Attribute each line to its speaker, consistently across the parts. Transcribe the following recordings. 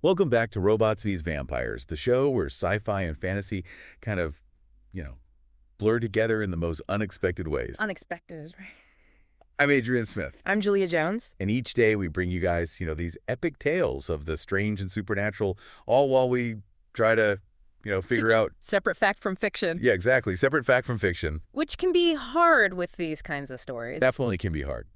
Speaker 1: Welcome back to Robots vs. Vampires, the show where sci-fi and fantasy kind of, you know, blur together in the most unexpected ways.
Speaker 2: Unexpected is right.
Speaker 1: I'm Adrian Smith,
Speaker 2: I'm Julia Jones.
Speaker 1: and each day we bring you guys, these epic tales of the strange and supernatural, all while we try to, figure out...
Speaker 2: Separate fact from fiction.
Speaker 1: Yeah, exactly. Separate fact from fiction.
Speaker 2: Which can be hard with these kinds of stories.
Speaker 1: Definitely can be hard.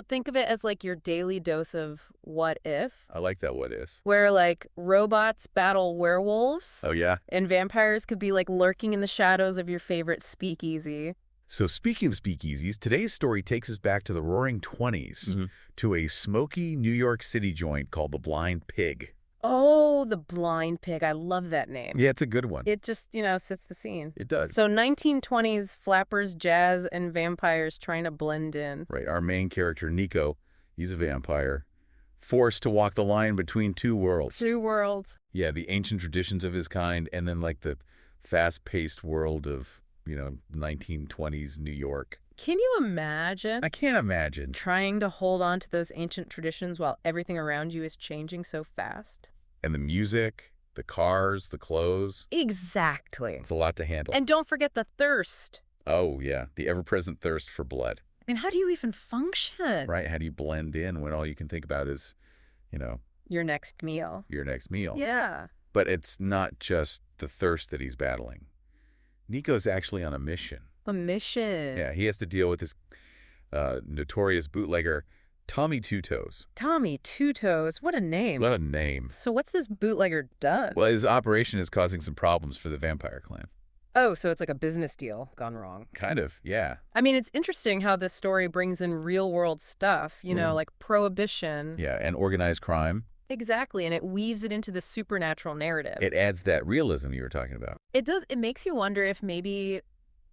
Speaker 2: Think of it as like your daily dose of what if.
Speaker 1: I like that what if.
Speaker 2: Where like robots battle werewolves.
Speaker 1: Oh, yeah?
Speaker 2: And vampires could be like lurking in the shadows of your favorite speakeasy.
Speaker 1: So speaking of speakeasies, today's story takes us back to the Roaring Twenties, to a smoky New York City joint called the Blind Pig.
Speaker 2: Oh, the Blind Pig. I love that name.
Speaker 1: Yeah, it's a good one.
Speaker 2: It just, sets the scene.
Speaker 1: It does.
Speaker 2: So 1920s flappers, jazz, and vampires trying to blend in.
Speaker 1: Right. Our main character, Nico, he's a vampire, forced to walk the line between two worlds.
Speaker 2: Two worlds.
Speaker 1: Yeah, the ancient traditions of his kind, and then like the fast-paced world of, 1920s New York.
Speaker 2: Can you imagine?
Speaker 1: I can't imagine.
Speaker 2: Trying to hold on to those ancient traditions while everything around you is changing so fast.
Speaker 1: And the music, the cars, the clothes.
Speaker 2: Exactly.
Speaker 1: It's a lot to handle.
Speaker 2: And don't forget the thirst.
Speaker 1: Oh, yeah, the ever-present thirst for blood.
Speaker 2: I mean, how do you even function?
Speaker 1: Right, how do you blend in when all you can think about is,
Speaker 2: Your next meal.
Speaker 1: your next meal?
Speaker 2: Yeah.
Speaker 1: But it's not just the thirst that he's battling. Nico's actually on a mission.
Speaker 2: A mission.
Speaker 1: Yeah, he has to deal with this notorious bootlegger, Tommy Two Toes.
Speaker 2: Tommy Two Toes. What a name.
Speaker 1: What a name.
Speaker 2: So what's this bootlegger done?
Speaker 1: Well, his operation is causing some problems for the vampire clan.
Speaker 2: Oh, so it's like a business deal gone wrong.
Speaker 1: Kind of, yeah.
Speaker 2: I mean, it's interesting how this story brings in real-world stuff, like prohibition.
Speaker 1: Yeah, and organized crime.
Speaker 2: Exactly, and it weaves it into the supernatural narrative.
Speaker 1: It adds that realism you were talking about.
Speaker 2: It does. It makes you wonder if maybe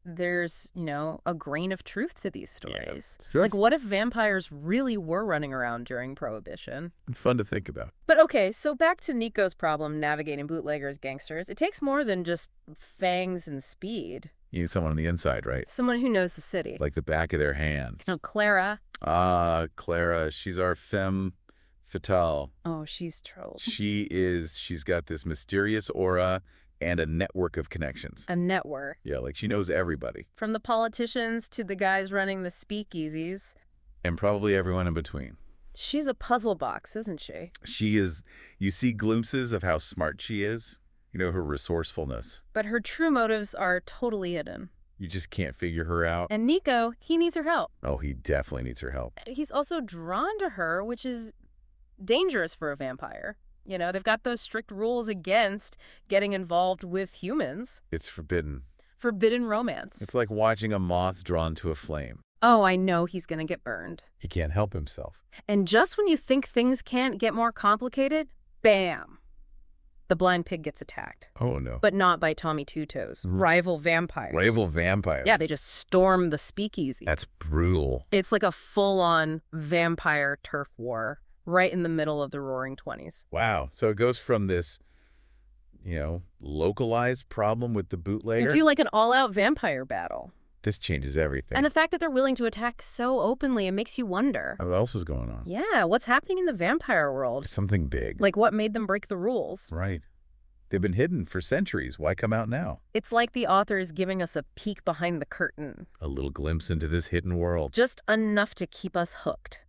Speaker 2: there's, a grain of truth to these stories.
Speaker 1: Yeah, sure.
Speaker 2: Like, what if vampires really were running around during Prohibition?
Speaker 1: Fun to think about.
Speaker 2: But okay, so back to Nico's problem navigating bootleggers, gangsters. It takes more than just fangs and speed.
Speaker 1: You need someone on the inside, right?
Speaker 2: Someone who knows the city.
Speaker 1: Like the back of their hand.
Speaker 2: Clara.
Speaker 1: Clara, she's our femme fatale.
Speaker 2: Oh, she's trouble.
Speaker 1: She's got this mysterious aura and a network of connections.
Speaker 2: A network.
Speaker 1: Yeah, like she knows everybody.
Speaker 2: From the politicians to the guys running the speakeasies.
Speaker 1: And probably everyone in between.
Speaker 2: She's a puzzle box, isn't she?
Speaker 1: She is. You see glimpses of how smart she is. Her resourcefulness.
Speaker 2: But her true motives are totally hidden.
Speaker 1: You just can't figure her out.
Speaker 2: And Nico, he needs her help.
Speaker 1: Oh, he definitely needs her help.
Speaker 2: He's also drawn to her, which is dangerous for a vampire. They've got those strict rules against getting involved with humans.
Speaker 1: It's forbidden.
Speaker 2: Forbidden romance.
Speaker 1: It's like watching a moth drawn to a flame.
Speaker 2: Oh, I know he's going to get burned.
Speaker 1: He can't help himself.
Speaker 2: And just when you think things can't get more complicated, bam! The blind pig gets attacked.
Speaker 1: Oh, no.
Speaker 2: But not by Tommy Two Toes. Rival vampires.
Speaker 1: Rival vampires.
Speaker 2: Yeah, they just storm the speakeasy.
Speaker 1: That's brutal.
Speaker 2: It's like a full-on vampire turf war right in the middle of the Roaring Twenties.
Speaker 1: Wow. So it goes from this, localized problem with the bootlegger.
Speaker 2: To like an all-out vampire battle.
Speaker 1: This changes everything.
Speaker 2: And the fact that they're willing to attack so openly, it makes you wonder.
Speaker 1: What else is going on?
Speaker 2: Yeah, what's happening in the vampire world?
Speaker 1: Something big.
Speaker 2: Like what made them break the rules?
Speaker 1: Right. They've been hidden for centuries. Why come out now?
Speaker 2: It's like the author is giving us a peek behind the curtain.
Speaker 1: A little glimpse into this hidden world.
Speaker 2: Just enough to keep us hooked.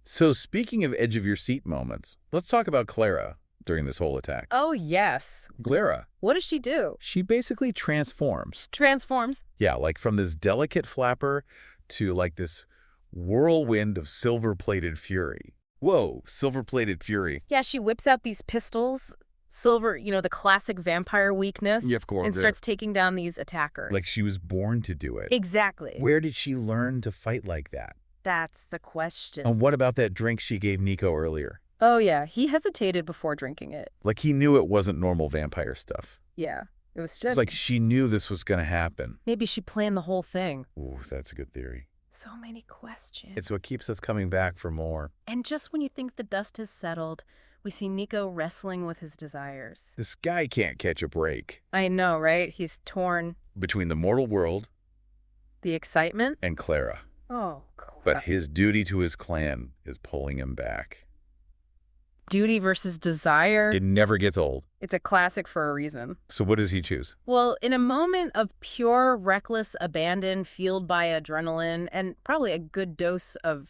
Speaker 1: So speaking of edge-of-your-seat moments, let's talk about Clara during this whole attack.
Speaker 2: Oh, yes.
Speaker 1: Clara.
Speaker 2: What does she do?
Speaker 1: She basically transforms.
Speaker 2: Transforms?
Speaker 1: Yeah, like from this delicate flapper to like this whirlwind of silver-plated fury. Whoa, silver-plated fury.
Speaker 2: Yeah, she whips out these pistols. Silver, the classic vampire weakness.
Speaker 1: Yeah, of course.
Speaker 2: And starts taking down these attackers.
Speaker 1: Like she was born to do it.
Speaker 2: Exactly.
Speaker 1: Where did she learn to fight like that?
Speaker 2: That's the question.
Speaker 1: And what about that drink she gave Nico earlier?
Speaker 2: Oh, yeah. He hesitated before drinking it.
Speaker 1: Like he knew it wasn't normal vampire stuff.
Speaker 2: Yeah. It was just...
Speaker 1: It's like she knew this was going to happen.
Speaker 2: Maybe she planned the whole thing.
Speaker 1: Ooh, that's a good theory.
Speaker 2: So many questions.
Speaker 1: It's what keeps us coming back for more.
Speaker 2: And just when you think the dust has settled, we see Nico wrestling with his desires.
Speaker 1: This guy can't catch a break.
Speaker 2: I know, right? He's torn.
Speaker 1: Between the mortal world...
Speaker 2: The excitement?
Speaker 1: And Clara.
Speaker 2: Oh, crap.
Speaker 1: But his duty to his clan is pulling him back.
Speaker 2: Duty versus desire.
Speaker 1: It never gets old.
Speaker 2: It's a classic for a reason.
Speaker 1: So what does he choose?
Speaker 2: Well, in a moment of pure, reckless abandon fueled by adrenaline and probably a good dose of,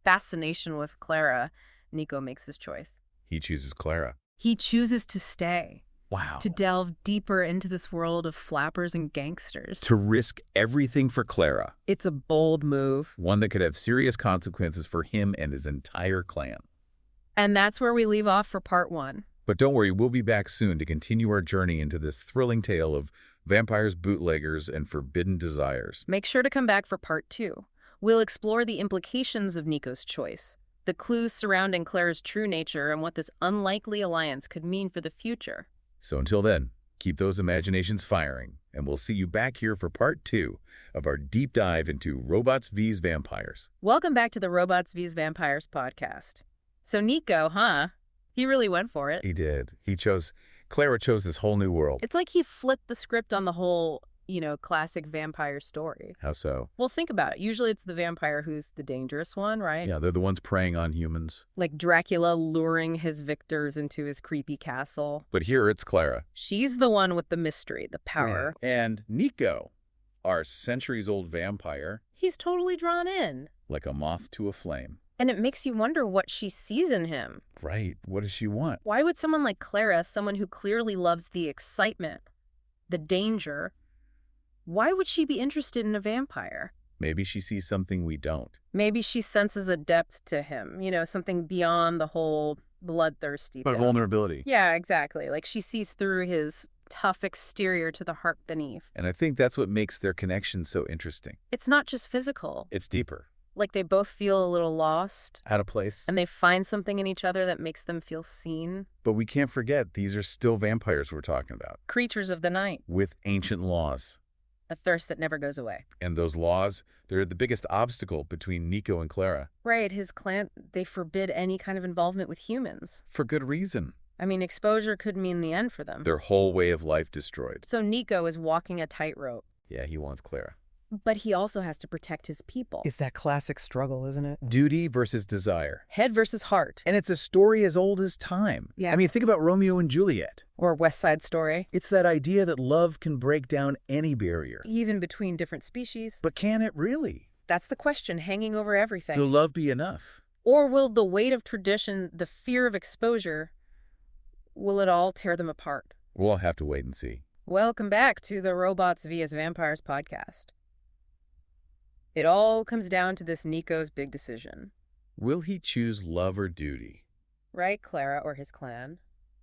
Speaker 2: fascination with Clara, Nico makes his choice.
Speaker 1: He chooses Clara.
Speaker 2: He chooses to stay.
Speaker 1: Wow.
Speaker 2: To delve deeper into this world of flappers and gangsters.
Speaker 1: To risk everything for Clara.
Speaker 2: It's a bold move.
Speaker 1: One that could have serious consequences for him and his entire clan.
Speaker 2: And that's where we leave off for part 1.
Speaker 1: But don't worry, we'll be back soon to continue our journey into this thrilling tale of vampires, bootleggers, and forbidden desires.
Speaker 2: Make sure to come back for part 2. We'll explore the implications of Nico's choice, the clues surrounding Clara's true nature, and what this unlikely alliance could mean for the future.
Speaker 1: So until then, keep those imaginations firing, and we'll see you back here for part 2 of our deep dive into Robots vs. Vampires.
Speaker 2: Welcome back to the Robots vs. Vampires podcast. So Nico, huh? He really went for it.
Speaker 1: He did. Clara chose this whole new world.
Speaker 2: It's like he flipped the script on the whole, classic vampire story.
Speaker 1: How so?
Speaker 2: Well, think about it. Usually it's the vampire who's the dangerous one, right?
Speaker 1: Yeah, they're the ones preying on humans.
Speaker 2: Like Dracula luring his victors into his creepy castle.
Speaker 1: But here it's Clara.
Speaker 2: She's the one with the mystery, the power.
Speaker 1: Yeah. And Nico, our centuries-old vampire.
Speaker 2: He's totally drawn in.
Speaker 1: Like a moth to a flame.
Speaker 2: And it makes you wonder what she sees in him.
Speaker 1: Right. What does she want?
Speaker 2: Why would someone like Clara, someone who clearly loves the excitement, the danger, why would she be interested in a vampire?
Speaker 1: Maybe she sees something we don't.
Speaker 2: Maybe she senses a depth to him, something beyond the whole bloodthirsty
Speaker 1: But
Speaker 2: thing.
Speaker 1: vulnerability.
Speaker 2: Yeah, exactly. Like she sees through his tough exterior to the heart beneath.
Speaker 1: And I think that's what makes their connection so interesting.
Speaker 2: It's not just physical.
Speaker 1: It's deeper.
Speaker 2: Like they both feel a little lost.
Speaker 1: Out of place.
Speaker 2: And they find something in each other that makes them feel seen.
Speaker 1: But we can't forget, these are still vampires we're talking about.
Speaker 2: Creatures of the night.
Speaker 1: With ancient laws.
Speaker 2: A thirst that never goes away.
Speaker 1: And those laws, they're the biggest obstacle between Nico and Clara.
Speaker 2: Right, his clan, they forbid any kind of involvement with humans.
Speaker 1: For good reason.
Speaker 2: I mean, exposure could mean the end for them.
Speaker 1: Their whole way of life destroyed.
Speaker 2: So Nico is walking a tightrope.
Speaker 1: Yeah, he wants Clara.
Speaker 2: But he also has to protect his people.
Speaker 3: It's that classic struggle, isn't it?
Speaker 1: Duty versus desire.
Speaker 2: Head versus heart.
Speaker 1: And it's a story as old as time.
Speaker 2: Yeah.
Speaker 1: I mean, think about Romeo and Juliet.
Speaker 2: Or West Side Story.
Speaker 1: It's that idea that love can break down any barrier.
Speaker 2: Even between different species.
Speaker 1: But can it really?
Speaker 2: That's the question hanging over everything.
Speaker 1: Will love be enough?
Speaker 2: Or will the weight of tradition, the fear of exposure, will it all tear them apart?
Speaker 1: We'll have to wait and see.
Speaker 2: Welcome back to the Robots vs. Vampires podcast. It all comes down to this Nico's big decision.
Speaker 1: Will he choose love or duty?
Speaker 2: Right, Clara or his clan?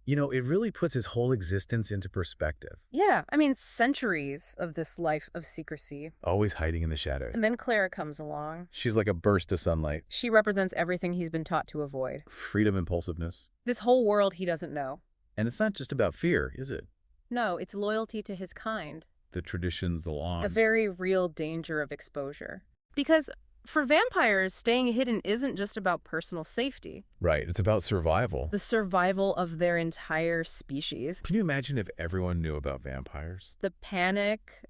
Speaker 1: It really puts his whole existence into perspective.
Speaker 2: Yeah, I mean, centuries of this life of secrecy.
Speaker 1: Always hiding in the shadows.
Speaker 2: And then Clara comes along.
Speaker 1: She's like a burst of sunlight.
Speaker 2: She represents everything he's been taught to avoid.
Speaker 1: Freedom, impulsiveness.
Speaker 2: This whole world he doesn't know.
Speaker 1: And it's not just about fear, is it?
Speaker 2: No, it's loyalty to his kind.
Speaker 1: The traditions, the law.
Speaker 2: A very real danger of exposure. Because for vampires, staying hidden isn't just about personal safety.
Speaker 1: Right, it's about survival.
Speaker 2: The survival of their entire species.
Speaker 1: Can you imagine if everyone knew about vampires?
Speaker 2: The panic,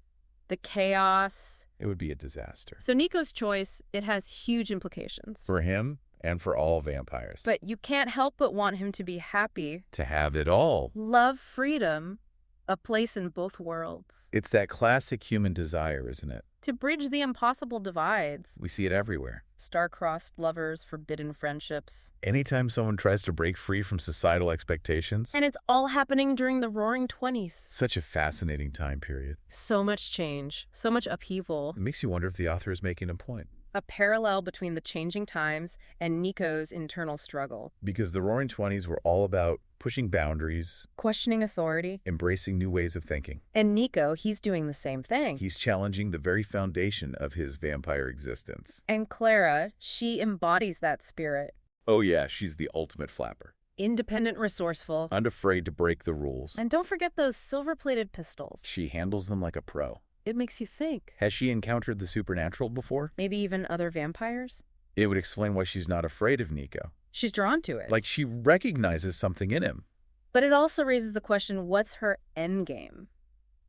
Speaker 2: the chaos.
Speaker 1: It would be a disaster.
Speaker 2: So Nico's choice, it has huge implications.
Speaker 1: For him and for all vampires.
Speaker 2: But you can't help but want him to be happy.
Speaker 1: To have it all.
Speaker 2: Love, freedom, a place in both worlds.
Speaker 1: It's that classic human desire, isn't it?
Speaker 2: To bridge the impossible divides.
Speaker 1: We see it everywhere.
Speaker 2: Star-crossed lovers, forbidden friendships.
Speaker 1: Anytime someone tries to break free from societal expectations.
Speaker 2: And it's all happening during the Roaring Twenties.
Speaker 1: Such a fascinating time period.
Speaker 2: So much change, so much upheaval.
Speaker 1: It makes you wonder if the author is making a point.
Speaker 2: A parallel between the changing times and Nico's internal struggle.
Speaker 1: Because the Roaring Twenties were all about pushing boundaries,
Speaker 2: questioning authority,
Speaker 1: embracing new ways of thinking.
Speaker 2: And Nico, he's doing the same thing.
Speaker 1: He's challenging the very foundation of his vampire existence.
Speaker 2: And Clara, she embodies that spirit.
Speaker 1: Oh yeah, she's the ultimate flapper.
Speaker 2: Independent, resourceful.
Speaker 1: Unafraid to break the rules.
Speaker 2: And don't forget those silver-plated pistols.
Speaker 1: She handles them like a pro.
Speaker 2: It makes you think.
Speaker 1: Has she encountered the supernatural before?
Speaker 2: Maybe even other vampires?
Speaker 1: It would explain why she's not afraid of Nico.
Speaker 2: She's drawn to it.
Speaker 1: Like she recognizes something in him.
Speaker 2: But it also raises the question, what's her endgame?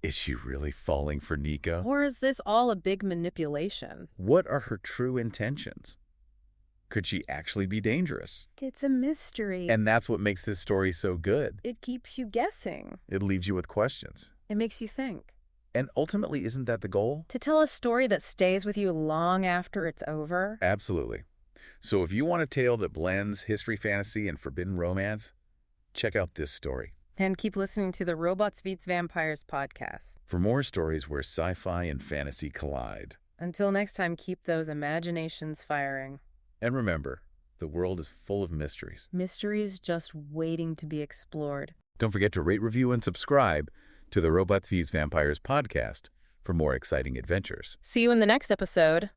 Speaker 1: Is she really falling for Nico?
Speaker 2: Or is this all a big manipulation?
Speaker 1: What are her true intentions? Could she actually be dangerous?
Speaker 2: It's a mystery.
Speaker 1: And that's what makes this story so good.
Speaker 2: It keeps you guessing.
Speaker 1: It leaves you with questions.
Speaker 2: It makes you think.
Speaker 1: And ultimately, isn't that the goal?
Speaker 2: To tell a story that stays with you long after it's over.
Speaker 1: Absolutely. So if you want a tale that blends history, fantasy, and forbidden romance, check out this story.
Speaker 2: And keep listening to the Robots Beats Vampires podcast.
Speaker 1: For more stories where sci-fi and fantasy collide.
Speaker 2: Until next time, keep those imaginations firing.
Speaker 1: And remember, the world is full of mysteries.
Speaker 2: Mysteries just waiting to be explored.
Speaker 1: Don't forget to rate, review, and subscribe to the Robots vs. Vampires podcast for more exciting adventures.
Speaker 2: See you in the next episode.